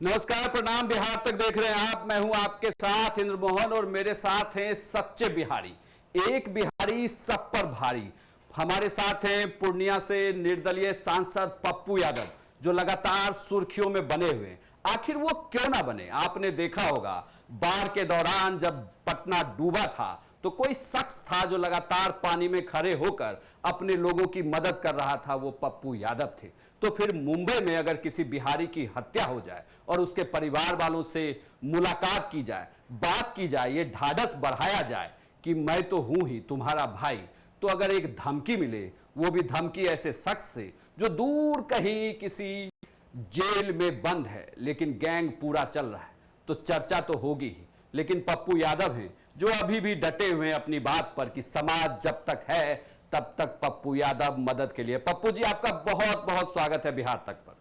नमस्कार, प्रणाम। बिहार तक देख रहे हैं आप। मैं हूं आपके साथ इंद्र मोहन और मेरे साथ हैं सच्चे बिहारी। एक बिहारी सब पर भारी। हमारे साथ हैं पूर्णिया से निर्दलीय सांसद पप्पू यादव, जो लगातार सुर्खियों में बने हुए हैं। आखिर वो क्यों ना बने? आपने देखा होगा बाढ़ के दौरान जब पटना डूबा था तो कोई शख्स था जो लगातार पानी में खड़े होकर अपने लोगों की मदद कर रहा था, वो पप्पू यादव थे। तो फिर मुंबई में अगर किसी बिहारी की हत्या हो जाए और उसके परिवार वालों से मुलाकात की जाए, बात की जाए, ये ढाढ़स बढ़ाया जाए कि मैं तो हूं ही तुम्हारा भाई, तो अगर एक धमकी मिले, वो भी धमकी ऐसे शख्स से जो दूर कहीं किसी जेल में बंद है लेकिन गैंग पूरा चल रहा है, तो चर्चा तो होगी ही। लेकिन पप्पू यादव हैं जो अभी भी डटे हुए हैं अपनी बात पर कि समाज जब तक है तब तक पप्पू यादव मदद के लिए। पप्पू जी, आपका बहुत बहुत स्वागत है बिहार तक पर।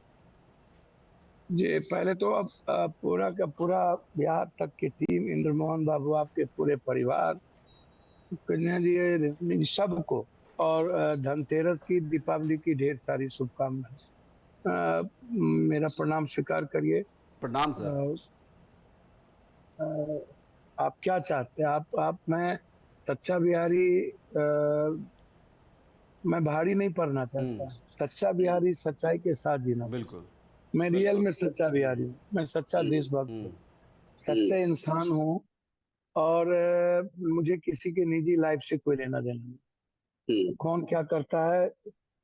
जी, पहले तो अब पूरा का पूरा बिहार तक की टीम, इंद्र मोहन बाबू, आपके पूरे परिवार, कन्या जी, रश्मि, सबको और धनतेरस की, दीपावली की ढेर सारी शुभकामनाएं। मेरा प्रणाम स्वीकार करिए। प्रणाम सर। अ, अ, आप क्या चाहते हैं? आप मैं सच्चा बिहारी, मैं भारी नहीं पड़ना चाहता। सच्चा बिहारी सच्चाई के साथ जीना बिल्कुल। पसंद। मैं रियल में सच्चा बिहारी हूँ, मैं सच्चा देशभक्त हूँ, सच्चा इंसान हूँ। और मुझे किसी के निजी लाइफ से कोई लेना देना नहीं। कौन क्या करता है,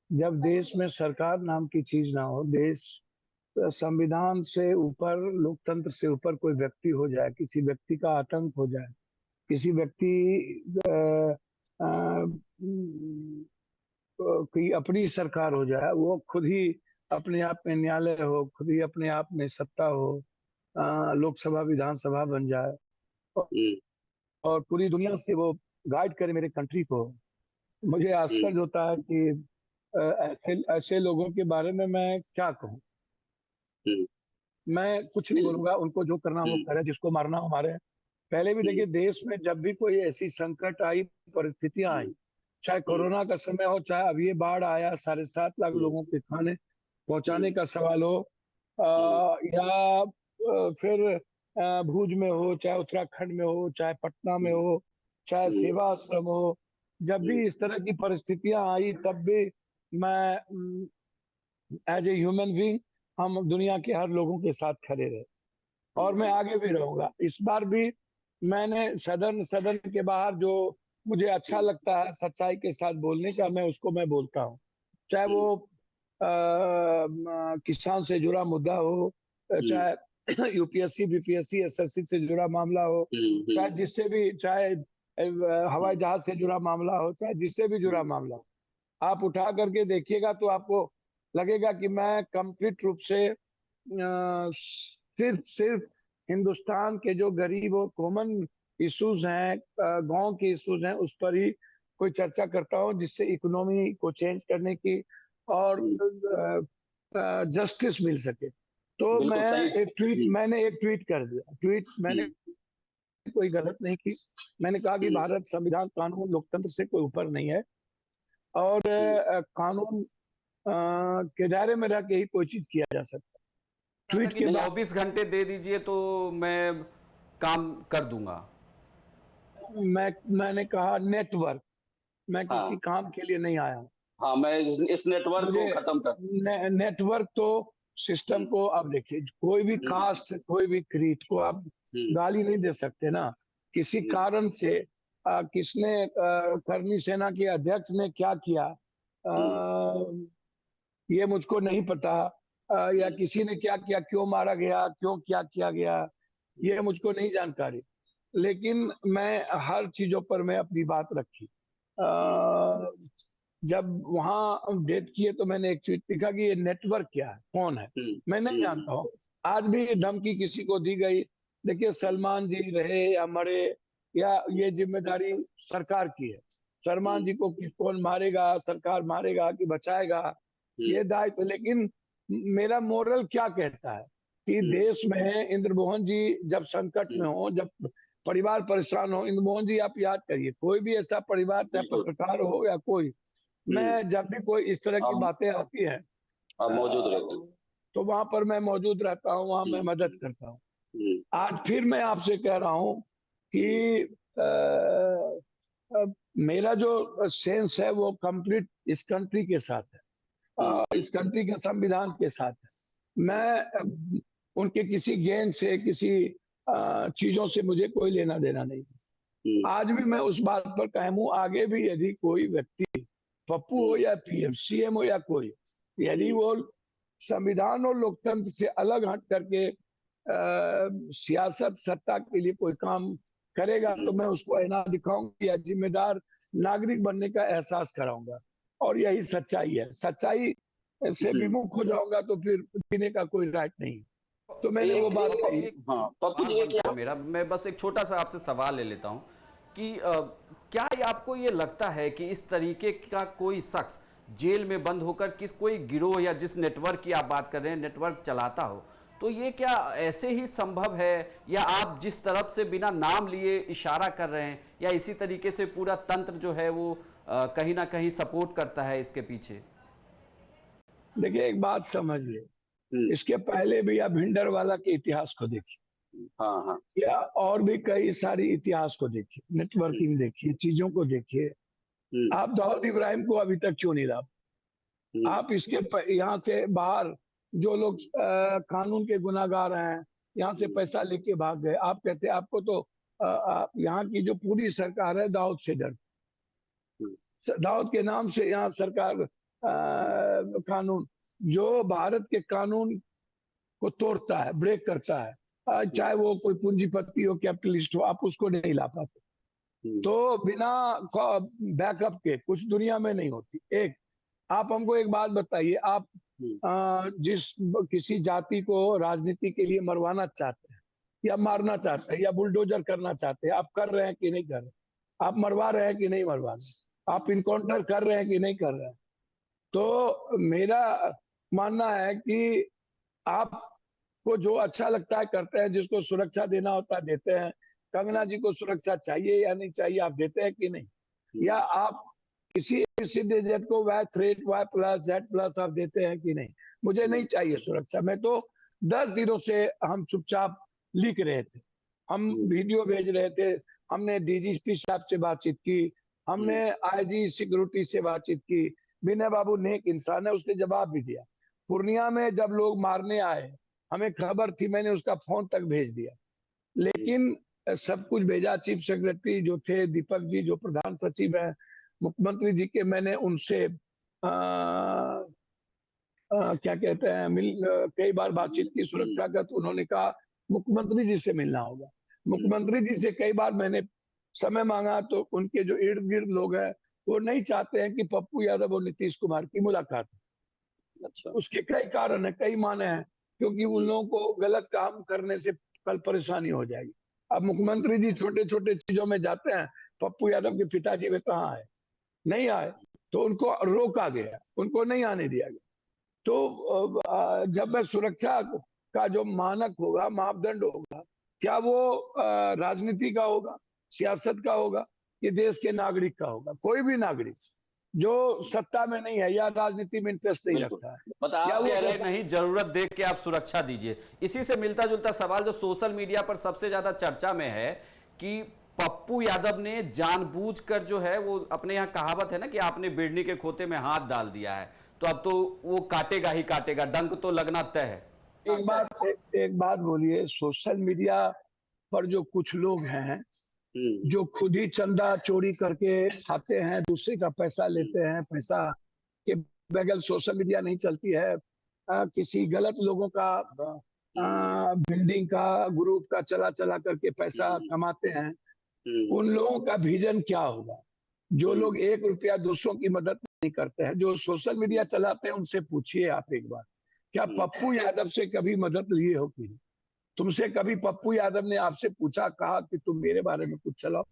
जब देश में सरकार नाम की चीज ना हो, देश संविधान से ऊपर, लोकतंत्र से ऊपर कोई व्यक्ति हो जाए, किसी व्यक्ति का आतंक हो जाए, किसी व्यक्ति की अपनी सरकार हो जाए, वो खुद ही अपने आप में न्यायालय हो, खुद ही अपने आप में सत्ता हो, लोकसभा विधानसभा बन जाए, और पूरी दुनिया से वो गाइड करे मेरे कंट्री को। मुझे आश्चर्य होता है कि ऐसे ऐसे लोगों के बारे में मैं क्या कहूँ। मैं कुछ नहीं बोलूंगा, उनको जो करना वो करे, जिसको मारना वो मारे। पहले भी देखिए, देश में जब भी कोई ऐसी संकट आई, परिस्थितियां आई, चाहे कोरोना का समय हो, चाहे अब ये बाढ़ आया, 7.5 लाख लोगों के खाने पहुंचाने का सवाल हो, या फिर भुज में हो, चाहे उत्तराखंड में हो, चाहे पटना में हो, चाहे सेवा आश्रम हो, जब भी इस तरह की परिस्थितियां आई, तब भी मैं एज ए ह्यूमन बीइंग, हम दुनिया के हर लोगों के साथ खड़े रहे, और मैं आगे भी रहूंगा। इस बार भी मैंने सदन सदन के बाहर जो मुझे अच्छा लगता है सच्चाई के साथ बोलने का, मैं बोलता हूँ। चाहे वो किसान से जुड़ा मुद्दा हो, चाहे यूपीएससी बीपीएससी एसएससी से जुड़ा मामला हो, चाहे जिससे भी, चाहे हवाई जहाज से जुड़ा मामला हो, चाहे जिससे भी जुड़ा मामला हो, आप उठा करके देखिएगा तो आपको लगेगा कि मैं कंप्लीट रूप से सिर्फ सिर्फ हिंदुस्तान के जो गरीब और कॉमन इश्यूज हैं, गांव के इश्यूज हैं, उस पर ही कोई चर्चा करता हूं, जिससे इकोनॉमी को चेंज करने की और जस्टिस मिल सके। तो बिल्कुल सही। मैंने एक ट्वीट कर दिया। ट्वीट मैंने कोई गलत नहीं की। मैंने कहा कि भारत संविधान, कानून, लोकतंत्र से कोई ऊपर नहीं है, और कानून के दायरे में रह के ही कोई चीज किया जा सकता है। था ट्वीट कि के बाद 24 घंटे दे दीजिए तो मैं काम कर दूंगा। मैंने कहा नेटवर्क, मैं किसी हाँ काम के लिए नहीं आया हूँ। हाँ, मैं इस नेटवर्क मुझे को खत्म कर। नेटवर्क तो सिस्टम को, आप देखिए, कोई भी कास्ट, कोई भी क्रीड को आप गाली नहीं दे सकते ना। किसी कारण से किसने, करनी सेना के अध्यक्ष ने क्या किया, ये मुझको नहीं पता, या किसी ने क्या किया, क्यों मारा गया, क्यों क्या किया गया, ये मुझको नहीं जानकारी। लेकिन मैं हर चीजों पर मैं अपनी बात रखी। जब वहां डेट किए तो मैंने एक ट्वीट लिखा कि ये नेटवर्क क्या है, कौन है, मैं नहीं जानता हूँ। आज भी धमकी किसी को दी गई, देखिए, सलमान जी रहे या मरे, या ये जिम्मेदारी सरकार की है। सलमान जी को कौन मारेगा, सरकार मारेगा कि बचाएगा, ये दायित्व। लेकिन मेरा मोरल क्या कहता है कि देश में इंद्र मोहन जी जब संकट में हो, जब परिवार परेशान हो, इंद्र मोहन जी, आप याद करिए, कोई भी ऐसा परिवार, चाहे बिल्कुल। पत्रकार हो या कोई, मैं जब भी कोई इस तरह की हम बातें आती हैं, मौजूद रहते हैं। तो वहां पर मैं मौजूद रहता हूँ, वहां मैं मदद करता हूँ। आज फिर मैं आपसे कह रहा हूँ कि मेरा जो सेंस है वो कंप्लीट इस कंट्री के साथ है, इस कंट्री के संविधान के साथ है। मैं उनके किसी गेन से, किसी चीजों से मुझे कोई लेना देना नहीं। आज भी मैं उस बात पर कायम हूँ। आगे भी यदि कोई व्यक्ति, पप्पू हो या पीएम, सीएम हो या कोई, यदि वो संविधान और लोकतंत्र से अलग हट करके सियासत सत्ता के लिए कोई काम करेगा तो मैं उसको ऐना दिखाऊंगा या जिम्मेदार नागरिक बनने का एहसास कराऊंगा। और यही सच्चाई है। सच्चाई से विमुख हो जाऊंगा तो फिर जीने का कोई राइट नहीं। तो मैंने वो बात कही। हाँ पप्पू जी, एक मेरा मैं बस एक छोटा सा आपसे सवाल ले लेता हूं कि क्या आपको ये लगता है कि इस तरीके का कोई शख्स जेल में बंद होकर किस कोई गिरोह या जिस नेटवर्क की आप बात कर रहे हैं नेटवर्क चलाता हो, तो ये क्या ऐसे ही संभव है, या आप जिस तरफ से बिना नाम लिए इशारा कर रहे हैं, या इसी तरीके से पूरा तंत्र जो है वो कहीं ना कहीं सपोर्ट करता है इसके पीछे? देखिए एक बात समझिए, इसके पहले भी आप भिंडरवाला के इतिहास को देखिए, हाँ या और भी कई सारी इतिहास को देखिए, नेटवर्किंग देखिए, चीजों को देखिए। आप दाऊद इब्राहिम को अभी तक क्यों नहीं लाए? आप इसके यहाँ से बाहर जो लोग कानून के गुनाहगार हैं, यहाँ से पैसा लेके भाग गए, आप कहते हैं आपको तो यहाँ की जो पूरी सरकार है दाऊद से डर, दाऊद के नाम से यहाँ सरकार कानून, जो भारत के कानून को तोड़ता है, ब्रेक करता है, चाहे वो कोई पूंजीपति हो, कैपिटलिस्ट हो, आप उसको नहीं ला पाते। तो बिना बैकअप के कुछ दुनिया में नहीं होती। एक आप हमको एक बात बताइए, आप जिस किसी जाति को राजनीति के लिए मरवाना चाहते हैं या मारना चाहते हैं या बुलडोजर करना चाहते हैं, आप कर रहे हैं कि नहीं कर रहे? आप मरवा रहे हैं कि नहीं मरवा रहे? आप इनकाउंटर कर रहे हैं कि नहीं कर रहे हैं? तो मेरा मानना है कि आपको जो अच्छा लगता है करते हैं, जिसको सुरक्षा देना होता है देते हैं। कंगना जी को सुरक्षा चाहिए या नहीं चाहिए, आप देते हैं कि नहीं? या आप किसी जेड को Y threat, Y plus, Z plus आप देते हैं कि नहीं? मुझे नहीं चाहिए सुरक्षा। मैं तो 10 दिनों से हम चुपचाप लिख रहे थे, हम वीडियो भेज रहे थे, हमने डीजीपी साहब से बातचीत की, हमने आईजी सिक्योरिटी से बातचीत की। विनय बाबू नेक इंसान है, उसने जवाब भी दिया। पूर्णिया में जब लोग मारने आए, हमें खबर थी, मैंने उसका फोन तक भेज दिया। लेकिन सब कुछ भेजा। चीफ सेक्रेटरी जो थे दीपक जी, जो प्रधान सचिव है, मुख्यमंत्री जी के, मैंने उनसे क्या कहते हैं कई बार बातचीत की सुरक्षा का, तो उन्होंने कहा मुख्यमंत्री जी से मिलना होगा। मुख्यमंत्री जी से कई बार मैंने समय मांगा, तो उनके जो इर्द गिर्द लोग हैं वो नहीं चाहते हैं कि पप्पू यादव और नीतीश कुमार की मुलाकात। अच्छा, उसके कई कारण है, कई माने हैं, क्योंकि उन लोगों को गलत काम करने से कल परेशानी हो जाएगी। अब मुख्यमंत्री जी छोटे छोटे चीजों में जाते हैं, पप्पू यादव के पिताजी वे कहाँ आए? नहीं आए, तो उनको रोका गया, उनको नहीं आने दिया गया। तो जब मैं सुरक्षा का जो मानक होगा, मापदंड होगा, क्या वो राजनीति का होगा, सियासत का होगा, कि देश के नागरिक का होगा? कोई भी नागरिक जो सत्ता में नहीं है या राजनीति में इंटरेस्ट नहीं रखता है, या वो नहीं, जरूरत देख के आप सुरक्षा दीजिए। इसी से मिलता जुलता सवाल जो सोशल मीडिया पर सबसे ज्यादा चर्चा में है कि पप्पू यादव ने जानबूझकर जो है वो, अपने यहाँ कहावत है ना कि आपने बिरनी के खोते में हाथ डाल दिया है, तो अब तो वो काटेगा ही काटेगा, डंक तो लगना तय है। एक बात बोलिए, सोशल मीडिया पर जो कुछ लोग हैं जो खुद ही चंदा चोरी करके खाते हैं, दूसरे का पैसा लेते हैं, पैसा के बगैर सोशल मीडिया नहीं चलती है। किसी गलत लोगों का बिल्डिंग का, ग्रुप का चला चला करके पैसा कमाते हैं। उन लोगों का विजन क्या होगा? जो लोग 1 रुपया दूसरों की मदद नहीं करते हैं, जो सोशल मीडिया चलाते हैं, उनसे पूछिए आप एक बार, क्या पप्पू यादव से कभी मदद लिए हो कि नहीं? तुमसे कभी पप्पू यादव ने आपसे पूछा, कहा कि तुम मेरे बारे में कुछ चलाओ,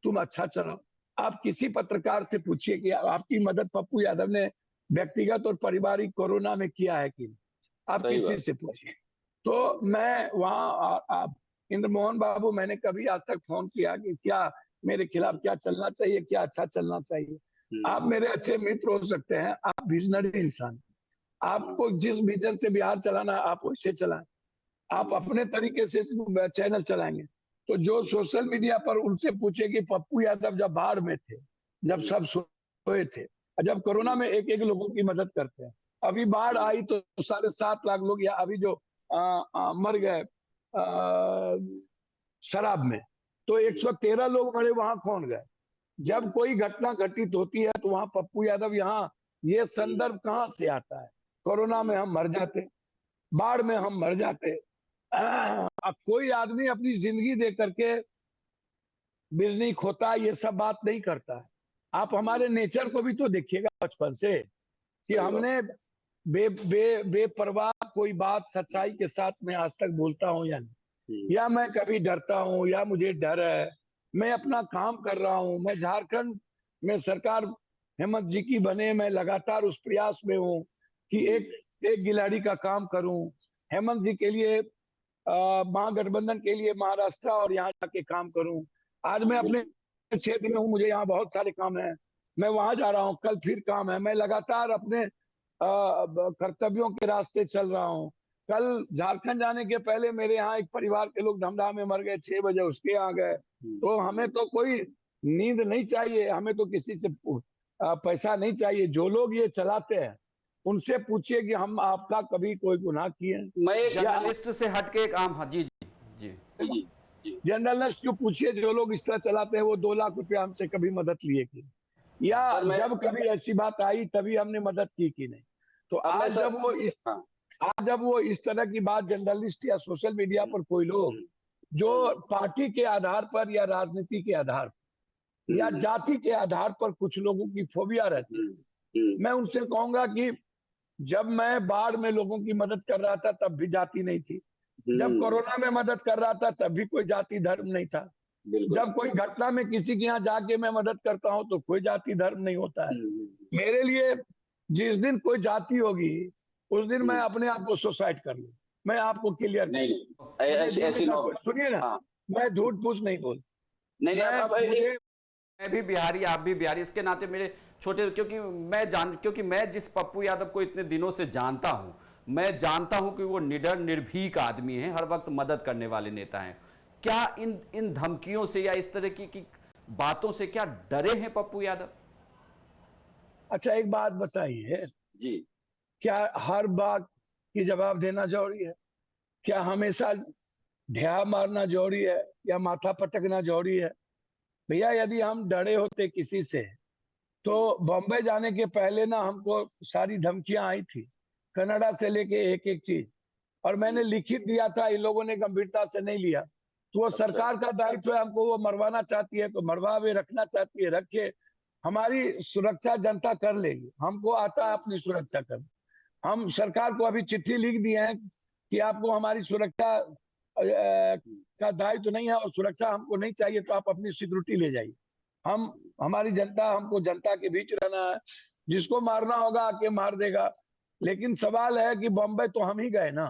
तुम अच्छा चलाओ? आप किसी पत्रकार से पूछिए कि आपकी मदद पप्पू यादव ने व्यक्तिगत और पारिवारिक कोरोना में किया है कि नहीं? आप किसी से पूछिए। तो मैं वहाँ इंद्र मोहन बाबू, मैंने कभी आज तक फोन किया कि क्या मेरे खिलाफ क्या चलना चाहिए, क्या अच्छा चलना चाहिए? आप मेरे अच्छे मित्र हो सकते हैं, आप विजनरी इंसान, आपको जिस विजन से बिहार चलाना है आप वैसे चलाएं, आप अपने तरीके से चैनल चलाएंगे। तो जो सोशल मीडिया पर उनसे पूछे कि पप्पू यादव जब बाढ़ में थे, जब सब सोए थे, जब कोरोना में एक एक लोगों की मदद करते हैं, अभी बाढ़ आई तो 7.5 लाख लोग, या अभी जो मर गए शराब में, तो 113 लोग मरे, वहां कौन गए? जब कोई घटना घटित होती है तो वहां पप्पू यादव, यहाँ ये संदर्भ कहाँ से आता है? कोरोना में हम मर जाते, बाढ़ में हम मर जाते। अब कोई आदमी अपनी जिंदगी दे करके बिजली खोता, ये सब बात नहीं करता है। आप हमारे नेचर को भी तो देखिएगा बचपन से, कि हमने बेपरवाह कोई बात सच्चाई के साथ मैं आज तक बोलता हूँ या नहीं, या मैं कभी डरता हूँ या मुझे डर है। मैं अपना काम कर रहा हूँ। मैं झारखंड में सरकार हेमंत जी की बने, मैं लगातार उस प्रयास में हूँ कि एक गिलाड़ी का काम करूं, हेमंत जी के लिए, महागठबंधन के लिए महाराष्ट्र और यहाँ जाके काम करूं। आज मैं अपने क्षेत्र में हूँ, मुझे यहाँ बहुत सारे काम है, मैं वहां जा रहा हूँ, कल फिर काम है। मैं लगातार अपने कर्तव्यों के रास्ते चल रहा हूँ। कल झारखंड जाने के पहले मेरे यहाँ एक परिवार के लोग धमधा में मर गए, 6 बजे उसके यहाँ गए। तो हमें तो कोई नींद नहीं चाहिए, हमें तो किसी से पैसा नहीं चाहिए। जो लोग ये चलाते हैं उनसे पूछिए कि हम आपका कभी कोई गुनाह किए? मैं एक जर्नलिस्ट से हटके एक आम, हाँ जी जी जी जी जर्नलिस्ट को पूछिए, जो लोग इस तरह चलाते हैं वो 2 लाख रुपया हमसे कभी मदद लिए कि, या जब कभी ऐसी बात आई तभी हमने मदद की कि नहीं? तो आज जब वो इस तरह की बात जर्नलिस्ट या सोशल मीडिया पर कोई लोग जो पार्टी के आधार पर या राजनीति के आधार पर या जाति के आधार पर कुछ लोगों की फोबिया रहती है, मैं उनसे कहूंगा कि जब मैं बाढ़ में लोगों की मदद कर रहा था तब भी जाति नहीं थी, जब कोरोना में मदद कर रहा था तब भी कोई जाति धर्म नहीं था, जब कोई घटना में किसी के यहाँ जाके मैं मदद करता हूँ तो कोई जाति धर्म नहीं होता है। मेरे लिए जिस दिन कोई जाति होगी उस दिन मैं अपने आप को सुसाइड कर लूं। मैं आपको क्लियर सुनिए ना, मैं झूठ पूछ नहीं बोल, मैं भी बिहारी, आप भी बिहारी, इसके नाते मेरे छोटे, क्योंकि मैं जिस पप्पू यादव को इतने दिनों से जानता हूं, मैं जानता हूं कि वो निडर निर्भीक आदमी हैं, हर वक्त मदद करने वाले नेता हैं। क्या इन धमकियों से या इस तरह की बातों से क्या डरे हैं पप्पू यादव? अच्छा एक बात बताइए जी, क्या हर बात की जवाब देना जरूरी है? क्या हमेशा ढेहा मारना जरूरी है या माथा पटकना जरूरी है? भैया यदि हम डरे होते किसी से तो बॉम्बे जाने के पहले ना हमको सारी धमकियां आई थी, कनाडा से लेके एक एक चीज, और मैंने लिखित दिया था, इन लोगों ने गंभीरता से नहीं लिया। तो वो सरकार का दायित्व है, हमको वो मरवाना चाहती है तो मरवावे, रखना चाहती है रखे, हमारी सुरक्षा जनता कर लेगी, हमको आता है अपनी सुरक्षा करना। हम सरकार को अभी चिट्ठी लिख दिए हैं कि आपको हमारी सुरक्षा का दायित्व नहीं है और सुरक्षा हमको नहीं चाहिए तो आप अपनी सिक्योरिटी ले जाइए। हमारी जनता, हमको जनता के बीच रहना है, जिसको मारना होगा आके मार देगा। लेकिन सवाल है कि बॉम्बे तो हम ही गए ना,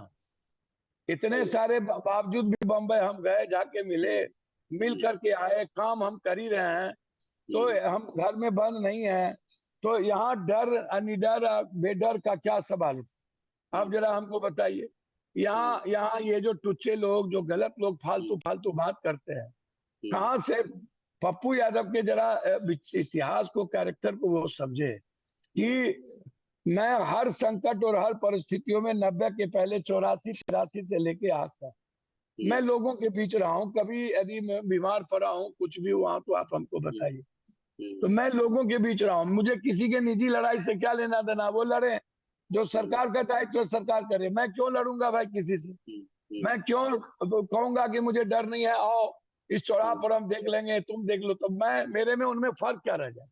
इतने सारे बावजूद भी बॉम्बे हम गए, जाके मिले, मिल करके आए, काम हम कर ही रहे हैं, तो हम घर में बंद नहीं है। तो यहाँ डर अनिडर बेडर का क्या सवाल? आप जरा हमको बताइए। यहाँ ये जो टुच्चे लोग, जो गलत लोग फालतू बात करते हैं, कहाँ से पप्पू यादव के जरा इतिहास को, कैरेक्टर को वो समझे कि मैं हर संकट और हर परिस्थितियों में 90 के पहले 84-83 से लेके आज तक मैं लोगों के बीच रहा हूँ। कभी यदि मैं बीमार पड़ा हूँ, कुछ भी हुआ तो आप हमको बताइए। तो मैं लोगों के बीच रहा हूँ, मुझे किसी के निजी लड़ाई से क्या लेना देना, वो लड़े, जो सरकार का दायित्व सरकार करे। मैं क्यों लड़ूंगा भाई किसी से? मैं क्यों कहूंगा कि मुझे डर नहीं है, आओ इस चौराहे पर हम देख लेंगे, तुम देख लो। तो मेरे में उनमें फर्क क्या रह जाए?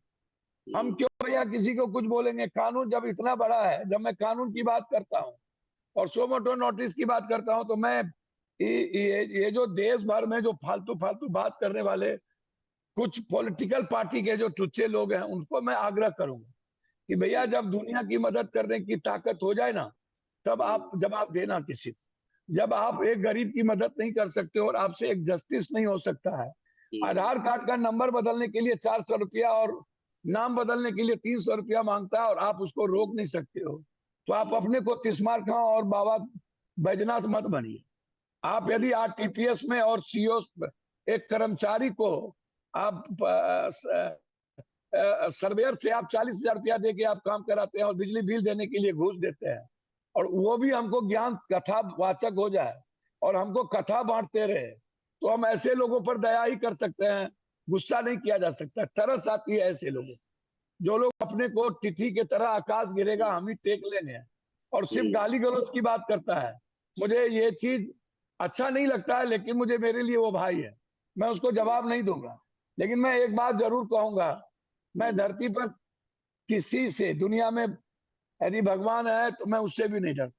हम क्यों भैया किसी को कुछ बोलेंगे? कानून जब इतना बड़ा है, जब मैं कानून की बात करता हूँ और सो मोटो नोटिस की बात करता हूँ, तो मैं ये जो देश भर में जो फालतू बात करने वाले कुछ पॉलिटिकल पार्टी के जो टुच्चे लोग हैं, उनको मैं आग्रह करूंगा कि भैया जब दुनिया की मदद करने की ताकत हो जाए ना, तब आप जवाब देना किसी को। जब आप एक गरीब की मदद नहीं कर सकते और आपसे एक जस्टिस नहीं हो सकता है, आधार कार्ड का नंबर बदलने के लिए 400 रुपया और नाम बदलने के लिए 300 रुपया मांगता है और आप उसको रोक नहीं सकते हो, तो आप अपने को तिस्मार खां और बाबा बैजनाथ मत बनिए। आप यदि आरटीपीएस में और सीओ एक कर्मचारी को आप सर्वेयर से आप 40,000 रुपया दे के आप काम कराते हैं और बिजली बिल देने के लिए घूस देते हैं, और वो भी हमको ज्ञान कथा वाचक हो जाए और हमको कथा बांटते रहे, तो हम ऐसे लोगों पर दया ही कर सकते हैं, गुस्सा नहीं किया जा सकता। तरस आती है ऐसे लोगों, जो लोग अपने को तिथि के तरह आकाश गिरेगा हम ही टेक लेंगे और सिर्फ गाली गलौज की बात करता है। मुझे ये चीज अच्छा नहीं लगता है, लेकिन मुझे मेरे लिए वो भाई है, मैं उसको जवाब नहीं दूंगा। लेकिन मैं एक बात जरूर कहूंगा, मैं धरती पर किसी से दुनिया में यदि भगवान है तो मैं उससे भी नहीं डरता।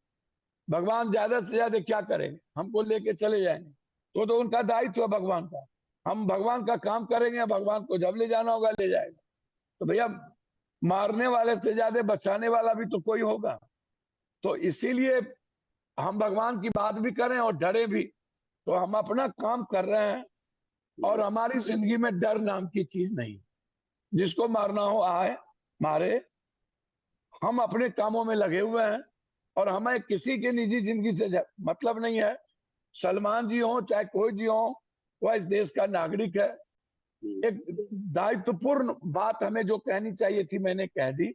भगवान ज्यादा से ज्यादा क्या करेंगे, हमको लेके चले जाएंगे, तो उनका दायित्व है भगवान का। हम भगवान का काम करेंगे, भगवान को जब ले जाना होगा ले जाएगा। तो भैया मारने वाले से ज्यादा बचाने वाला भी तो कोई होगा। तो इसीलिए हम भगवान की बात भी करें और डरे भी, तो हम अपना काम कर रहे हैं और हमारी जिंदगी में डर नाम की चीज नहीं। जिसको मारना हो आए मारे, हम अपने कामों में लगे हुए हैं और हमें किसी की निजी जिंदगी से मतलब नहीं है। सलमान जी हो चाहे कोई जी हो, वह इस देश का नागरिक है। एक दायित्वपूर्ण बात हमें जो कहनी चाहिए थी मैंने कह दी,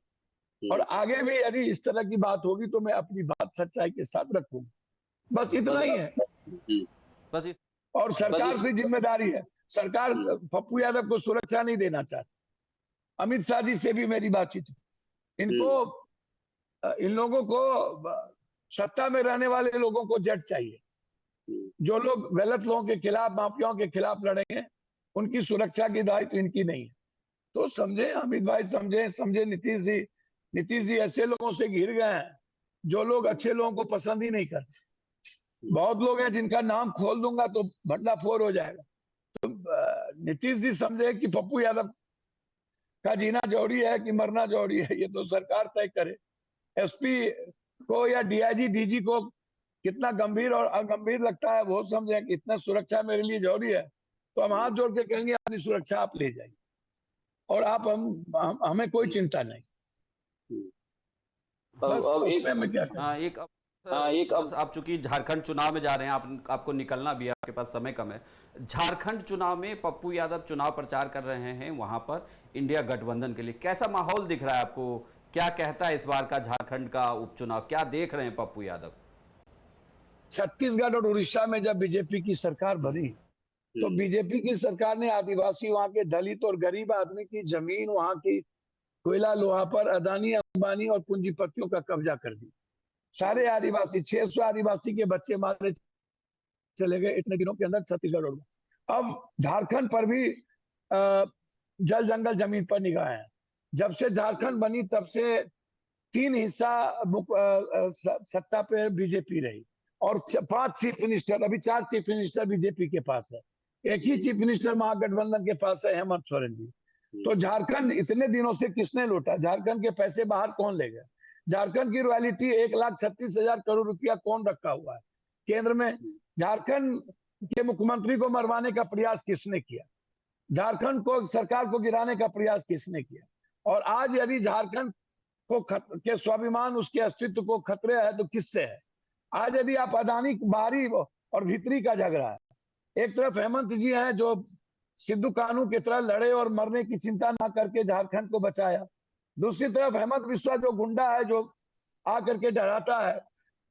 और आगे भी यदि इस तरह की बात होगी तो मैं अपनी बात सच्चाई के साथ रखूंगा। बस इतना ही है। बस इस और सरकार की जिम्मेदारी है, सरकार पप्पू यादव को सुरक्षा नहीं देना चाहती। अमित शाह जी से भी मेरी बातचीत, इनको इन लोगों को सत्ता में रहने वाले लोगों को जज चाहिए। जो लोग गलत लोगों के खिलाफ, माफियाओं के खिलाफ लड़ेंगे, उनकी सुरक्षा की दायित्व इनकी नहीं है। तो समझे अमित भाई, समझे नीतीश जी ऐसे लोगों से घिर गए हैं जो लोग अच्छे लोगों को पसंद ही नहीं करते। बहुत लोग हैं जिनका नाम खोल दूंगा तो भंडाफोड़ हो जाएगा। तो नीतीश जी समझे कि पप्पू यादव का जीना जरूरी है कि मरना जरूरी है, ये तो सरकार तय करे। एसपी को या डीआईजी डीजी को कितना गंभीर और अगंभीर लगता है वो समझे कि इतना सुरक्षा मेरे लिए जरूरी है, तो हम हाथ जोड़ के कहेंगे अपनी सुरक्षा आप ले जाइए और आप हमें कोई चिंता नहीं। बस उसमें मैं क्या कहूं। बस आप चूंकि झारखंड चुनाव में जा रहे हैं, आपको निकलना भी है, आपके पास समय कम है। झारखंड चुनाव में पप्पू यादव चुनाव प्रचार कर रहे हैं वहां पर इंडिया गठबंधन के लिए, कैसा माहौल दिख रहा है आपको? क्या कहता है इस बार का झारखंड का उपचुनाव, क्या देख रहे हैं पप्पू यादव? छत्तीसगढ़ और उड़ीसा में जब बीजेपी की सरकार बनी तो बीजेपी की सरकार ने आदिवासी, वहां के दलित और गरीब आदमी की जमीन, वहां की कोयला लोहा पर अदानी अंबानी और पूंजीपतियों का कब्जा कर दिया। सारे आदिवासी, 600 आदिवासी के बच्चे मारे चले गए इतने दिनों के अंदर छत्तीसगढ़ में। अब झारखंड पर भी जल जंगल जमीन पर निगाह है। जब से झारखंड बनी तब से 3 हिस्सा सत्ता पे बीजेपी रही और 5 चीफ मिनिस्टर, अभी 4 चीफ मिनिस्टर बीजेपी के पास है। एक ही चीफ मिनिस्टर महागठबंधन के पास है, हेमंत सोरेन जी। तो झारखंड इतने दिनों से किसने लूटा? झारखंड के पैसे बाहर कौन ले गया? झारखंड की रॉयल्टी 1,36,000 करोड़ रुपया कौन रखा हुआ है केंद्र में? झारखंड के मुख्यमंत्री को मरवाने का प्रयास किसने किया? झारखंड को, सरकार को गिराने का प्रयास किसने किया? और आज यदि झारखंड को के स्वाभिमान, उसके अस्तित्व को खतरे है तो किससे है? आज यदि आप अदानी बाहरी और भीतरी का झगड़ा है, एक तरफ हेमंत जी हैं जो सिद्धू कानू की तरह लड़े और मरने की चिंता ना करके झारखंड को बचाया, दूसरी तरफ हेमंत बिस्वा जो गुंडा है, जो आकर के डराता है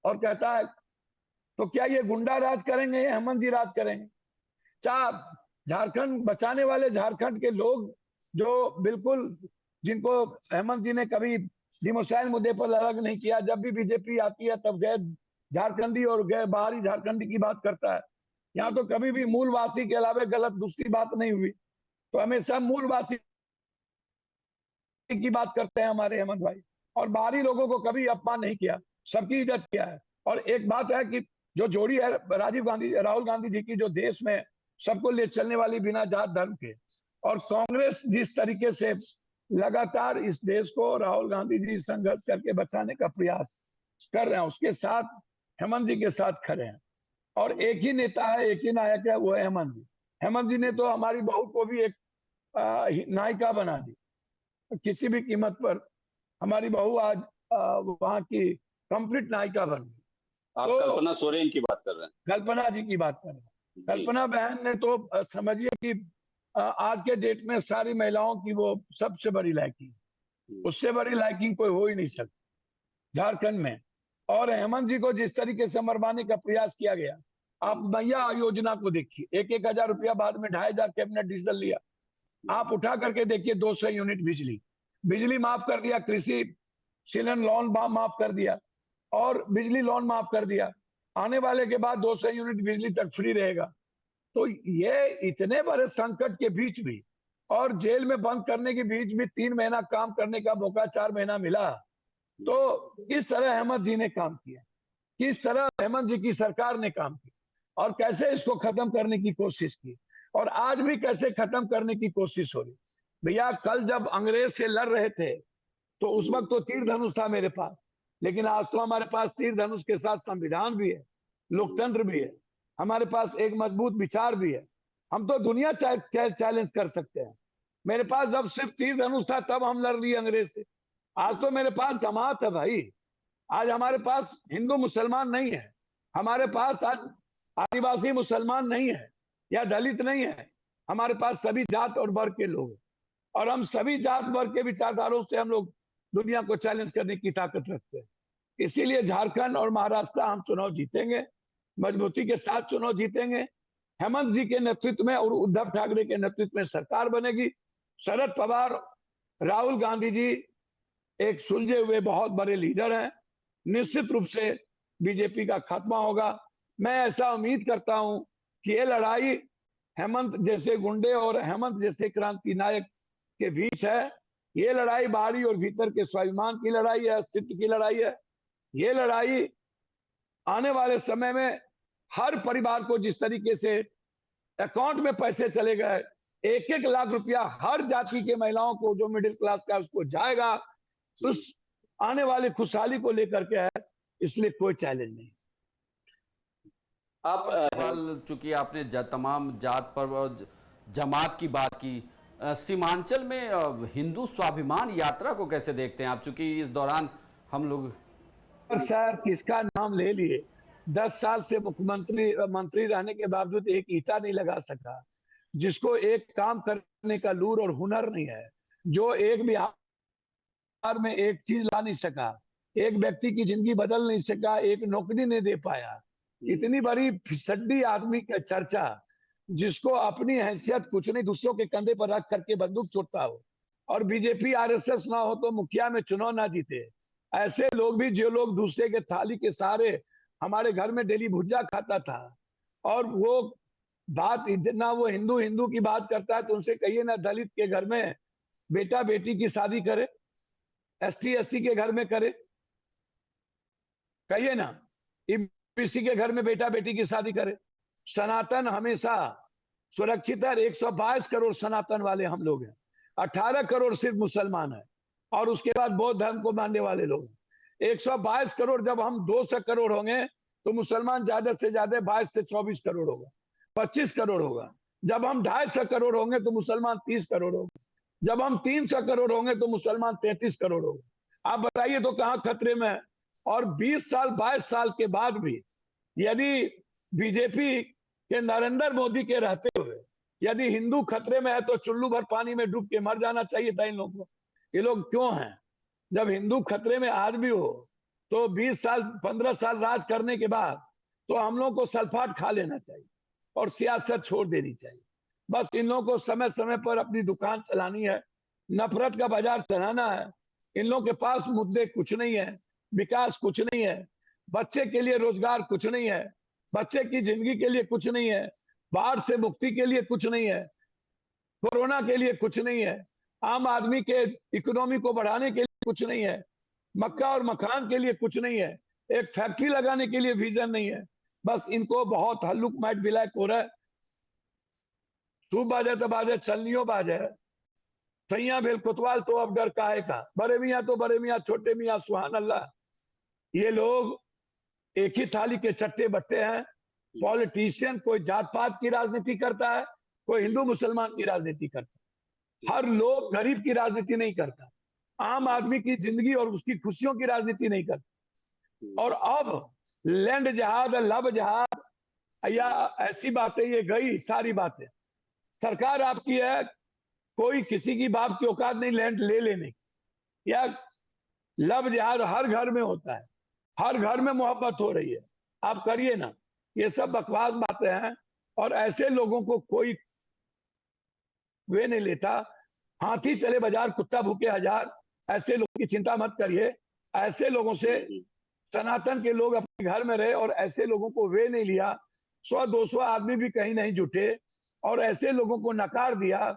और कहता है, तो क्या ये गुंडा राज करेंगे या हेमंत जी राज करेंगे? चाहे झारखंड बचाने वाले झारखंड के लोग जो बिल्कुल, जिनको हेमंत जी ने कभी डिमोसाइल मुद्दे पर अलग नहीं किया, जब भी बीजेपी आती है तब गैर झारखंडी और गैर बाहरी झारखंडी की बात करता है। यहाँ तो कभी भी मूलवासी के अलावा गलत दूसरी बात नहीं हुई, तो हमेशा मूलवासी की बात करते हैं हमारे हेमंत भाई, और बाहरी लोगों को कभी अपमान नहीं किया, सबकी इज्जत किया है। और एक बात है कि जो जोड़ी है राहुल गांधी जी की, जो देश में सबको ले चलने वाली बिना जात धर्म के, और कांग्रेस जिस तरीके से लगातार इस देश को राहुल गांधी जी संघर्ष करके बचाने का प्रयास कर रहे हैं, उसके साथ हेमंत जी के साथ खड़े हैं। और एक ही नेता है, एक ही नायक है, वो है हेमंत जी। हेमंत जी ने तो हमारी बहू को भी एक नायिका बना दी किसी भी कीमत पर। हमारी बहू आज वहां की कंप्लीट नायिका बन गई। आप तो कल्पना सोरेन की बात कर रहे हैं? कल्पना जी की बात कर रहे हैं। जी। कल्पना बहन ने तो समझिए कि आज के डेट में सारी महिलाओं की वो सबसे बड़ी लाइकिंग, उससे बड़ी लाइकिंग कोई हो ही नहीं सकती झारखंड में। और हेमंत जी को जिस तरीके से मरवाने का प्रयास किया गया, आप मैया योजना को देखिए, 1,000 रुपया बाद में 2,500 कैबिनेट डीजल लिया। आप उठा करके देखिए 200 यूनिट बिजली, बिजली माफ कर दिया, कृषि ऋण लोन माफ कर दिया और बिजली लोन माफ कर दिया। आने वाले के बाद 200 यूनिट बिजली तक फ्री रहेगा। तो ये इतने बड़े संकट के बीच भी और जेल में बंद करने के बीच भी 3 महीना काम करने का मौका 4 महीना मिला। तो किस तरह हेमंत जी ने काम किया, किस तरह हेमंत जी की सरकार ने काम किया और कैसे इसको खत्म करने की कोशिश की और आज भी कैसे खत्म करने की कोशिश हो रही। भैया कल जब अंग्रेज से लड़ रहे थे तो उस वक्त तो तीर धनुष था मेरे पास, लेकिन आज तो हमारे पास तीर धनुष के साथ संविधान भी है, लोकतंत्र भी है, हमारे पास एक मजबूत विचार भी है। हम तो दुनिया चैलेंज कर सकते हैं। मेरे पास जब सिर्फ तीर धनुष था तब हम लड़ लिए अंग्रेज से। आज तो मेरे पास जमात है भाई। आज हमारे पास हिंदू मुसलमान नहीं है, हमारे पास आज आदिवासी मुसलमान नहीं है या दलित नहीं है, हमारे पास सभी जात और वर्ग के लोग हैं और हम सभी जात वर्ग के विचारधारों से हम लोग दुनिया को चैलेंज करने की ताकत रखते हैं। इसीलिए झारखंड और महाराष्ट्र हम चुनाव जीतेंगे, मजबूती के साथ चुनाव जीतेंगे। हेमंत जी के नेतृत्व में और उद्धव ठाकरे के नेतृत्व में सरकार बनेगी। शरद पवार, राहुल गांधी जी एक सुलझे हुए बहुत बड़े लीडर हैं। निश्चित रूप से बीजेपी का खात्मा होगा। मैं ऐसा उम्मीद करता हूं कि ये लड़ाई हेमंत जैसे गुंडे और हेमंत जैसे क्रांति नायक के बीच है। ये लड़ाई बाहरी और भीतर के स्वाभिमान की लड़ाई है, अस्तित्व की लड़ाई है। ये लड़ाई आने वाले समय में हर परिवार को जिस तरीके से अकाउंट में पैसे चले गए, 1-1 लाख रुपया हर जाति के महिलाओं को जो मिडिल क्लास का उसको जाएगा, उस आने वाली खुशहाली को लेकर के है। इसलिए कोई चैलेंज नहीं। आप सवाल चूंकि आपने तमाम जात पर और जमात की बात की, सीमांचल में हिंदू स्वाभिमान यात्रा को कैसे देखते हैं आप, चूंकि इस दौरान हम लोग सर किसका नाम ले लिए, 10 साल से मंत्री रहने के बावजूद एक ईंटा नहीं लगा सका, जिसको एक काम करने का लूर और हुनर नहीं है, जो एक बिहार में एक चीज ला नहीं सका, एक व्यक्ति की जिंदगी बदल नहीं सका, एक नौकरी नहीं दे पाया। इतनी बड़ी फिसड्डी आदमी का चर्चा, जिसको अपनी हैसियत कुछ नहीं, दूसरों के कंधे पर रख करके बंदूक छोड़ता हो और बीजेपी आरएसएस ना हो तो मुखिया में चुनाव ना जीते। ऐसे लोग भी, जो लोग दूसरे के थाली के सहारे हमारे घर में डेली भुजिया खाता था और वो बात इतना वो हिंदू हिंदू की बात करता है, तो उनसे कहिए ना दलित के घर में बेटा बेटी की शादी करे, एसटी एससी के घर में करे, कहिए ना ईबीसी के घर में बेटा बेटी की शादी करे। सनातन हमेशा सुरक्षित है। 122 करोड़ सनातन वाले हम लोग हैं, 18 करोड़ सिर्फ मुसलमान है और उसके बाद बौद्ध धर्म को मानने वाले लोग। 122 करोड़, जब हम 200 करोड़ होंगे तो मुसलमान ज्यादा से ज्यादा 22 से 24 करोड़ होगा, 25 करोड़ होगा। जब हम 250 करोड़ होंगे तो मुसलमान 30 करोड़ होगा। जब हम 300 करोड़ होंगे तो मुसलमान 33 करोड़ होगा। आप बताइए तो कहां खतरे में है। और 20 साल 22 साल के बाद भी यदि बीजेपी के नरेंद्र मोदी के रहते हुए यदि हिंदू खतरे में है तो चुल्लू भर पानी में डूब के मर जाना चाहिए था इन लोगों को। ये लोग क्यों हैं? जब हिंदू खतरे में आज भी हो तो 20 साल 15 साल राज करने के बाद तो हम लोग को सल्फाट खा लेना चाहिए और सियासत छोड़ देनी चाहिए। बस इन लोगों को समय समय पर अपनी दुकान चलानी है, नफरत का बाजार चलाना है। इन लोगों के पास मुद्दे कुछ नहीं है, विकास कुछ नहीं है, बच्चे के लिए रोजगार कुछ नहीं है, बच्चे की जिंदगी के लिए कुछ नहीं है, बाढ़ से मुक्ति के लिए कुछ नहीं है, कोरोना के लिए कुछ नहीं है, आम आदमी के इकोनॉमी को बढ़ाने के लिए कुछ नहीं है, मक्का और मकान के लिए कुछ नहीं है, एक फैक्ट्री लगाने के लिए विजन नहीं है। बस इनको बहुत हल्लुक माइट विलायक हो रहा है। सूब बाजे तो बाजे, चलनियो बाजे, सैया भेल कोतवाल तो अब डर काहे का, बड़े मियाँ तो बड़े मियाँ, छोटे मियाँ सुहान अल्लाह। ये लोग एक ही थाली के चट्टे बट्टे हैं। पॉलिटिशियन कोई जात पात की राजनीति करता है, कोई हिंदू मुसलमान की राजनीति करता है। हर लोग गरीब की राजनीति नहीं करता, आम आदमी की जिंदगी और उसकी खुशियों की राजनीति नहीं करता। और अब लैंड जहाज, लब जहाज या ऐसी बातें, ये गई सारी बातें। सरकार आपकी है, कोई किसी की बाप की औकात नहीं लैंड ले लेने की। या लब जहाज हर घर में होता है, हर घर में मोहब्बत हो रही है, आप करिए ना। ये सब बकवास बातें हैं और ऐसे लोगों को कोई वे नहीं लेता। हाथी चले बाजार, कुत्ता भूखे हजार, ऐसे लोगों की चिंता मत करिए। ऐसे लोगों से सनातन के लोग अपने घर में रहे और ऐसे लोगों को वे नहीं लिया। 100-200 आदमी भी कहीं नहीं जुटे और ऐसे लोगों को नकार दिया।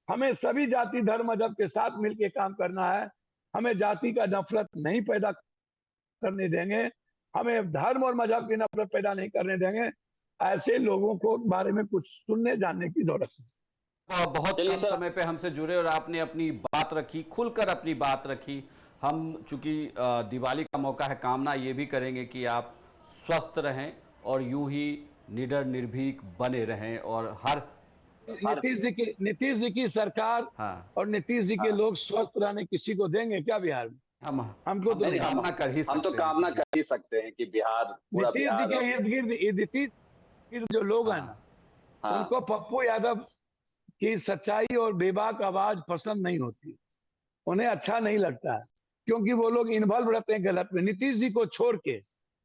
हमें सभी जाति धर्म मजहब के साथ मिलकर काम करना है। हमें जाति का नफरत नहीं पैदा करने देंगे, हमें धर्म और मजहब की नफरत पैदा नहीं करने देंगे। ऐसे लोगों को बारे में कुछ सुनने जानने की जरूरत है। बहुत कम समय पे हमसे जुड़े और आपने अपनी बात रखी, खुलकर अपनी बात रखी। हम चूंकि दिवाली का मौका है, कामना ये भी करेंगे कि आप स्वस्थ रहें और यूं ही निडर निर्भीक बने रहें और हर नीतीश जी की सरकार और नीतीश जी के लोग स्वस्थ रहने किसी को देंगे क्या बिहार में? हमको तो कामना कर ही सकते हैं। हम तो कामना कर ही सकते हैं कि बिहार, पूरा नीतीश जी के इर्द गिर्द नीतीश जो लोग हैं उनको पप्पू यादव की सच्चाई और बेबाक आवाज पसंद नहीं होती, उन्हें अच्छा नहीं लगता है, क्योंकि वो लोग इन्वॉल्व रहते हैं गलत में। नीतीश जी को छोड़ के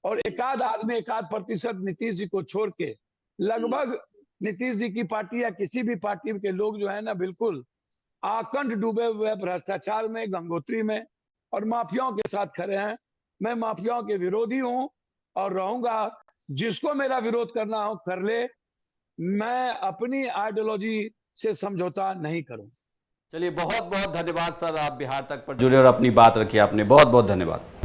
और एकाध आदमी, एकाध प्रतिशत नीतीश जी को छोड़ के लगभग नीतीश जी की पार्टी या किसी भी पार्टी के लोग जो है ना, बिल्कुल आकंठ डूबे हुए भ्रष्टाचार में, गंगोत्री में और माफियाओं के साथ खड़े हैं। मैं माफियाओं के विरोधी हूं और रहूंगा। जिसको मेरा विरोध करना हो कर ले, मैं अपनी आइडियोलॉजी से समझौता नहीं करूं। चलिए, बहुत बहुत धन्यवाद सर, आप बिहार तक पर जुड़े और अपनी बात रखी आपने। बहुत बहुत धन्यवाद।